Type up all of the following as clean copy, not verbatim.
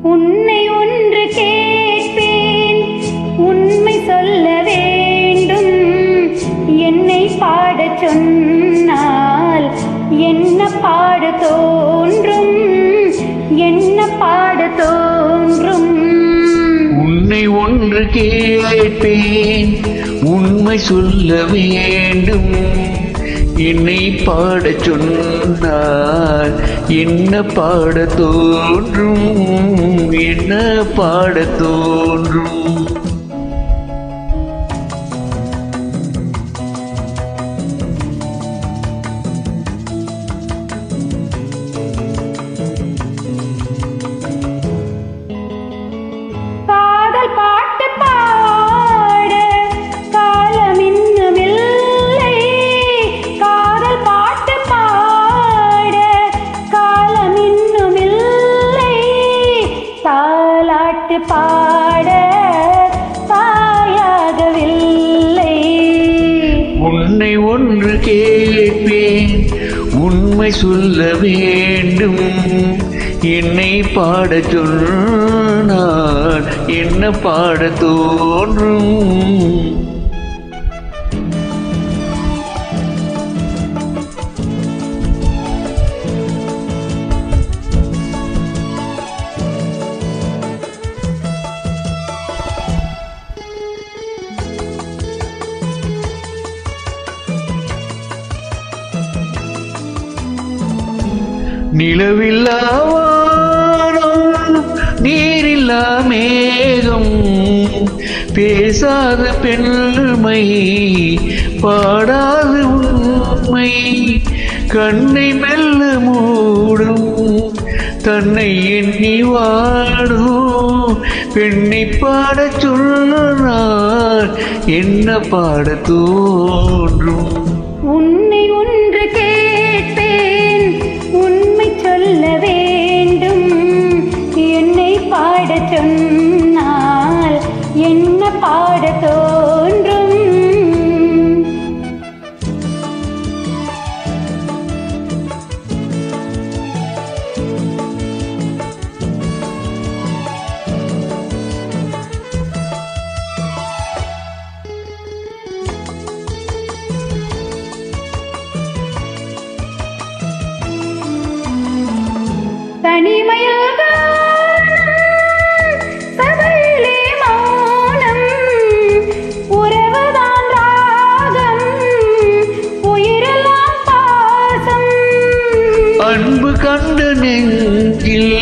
உன்னை ஒன்று கேட்பேன், உண்மை சொல்ல வேண்டும். என்னை பாடச் சொன்னால் என்ன பாட தோன்றும், என்ன பாட தோன்றும். உன்னை ஒன்று கேட்பேன், உண்மை சொல்ல வேண்டும். என்னை பாடச் சொன்னால் என்ன பாட தோன்றும், என்ன பாட தோன்றும். காதல் பாட்டு பாட காலம் இன்னுமில்லை, காதல் பாட்டு பாட காலம் இன்னுமில்லை. தாலாட்டு பாட தாயாகவில்லை. உன்னை ஒன்று கேட்பேன், உண்மை சொல்ல வேண்டும். என்னை பாடச் சொன்னால் என்ன பாட தோன்றும். நிலவில்லா வானம், நீரில்லா மேகம், பேசாத பெண்மை, பாடாத உண்மை, கண்ணை மெல்ல மூடும், தன்னை எண்ணி வாடும் பெண்ணை பாடச் சொன்னால் என்ன பாட தோன்றும். உன்னை ஒன்று கேட்பேன், உண்மை சொல்ல வேண்டும். என்னை பாடச் சொன்னால் என்ன பாட தோன்றும். தனிமையாக சபையிலே மௌனம், உறவுதான் ராகம், உயிரெல்லாம் பாசம். அன்பு கண்ட நெஞ்சில்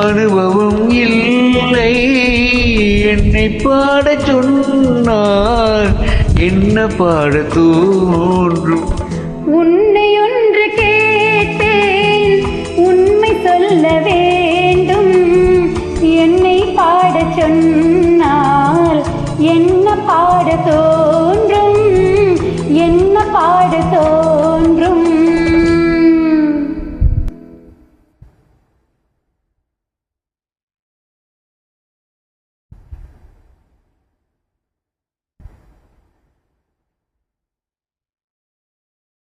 அனுபவம் இல்லை, என்னை பாடச் சொன்னால் என்ன பாட தோன்றும். உன்னை ஒன்று கேட்பேன், உண்மை சொல்ல வேண்டும். என்னை பாடச் சொன்னால் என்ன பாட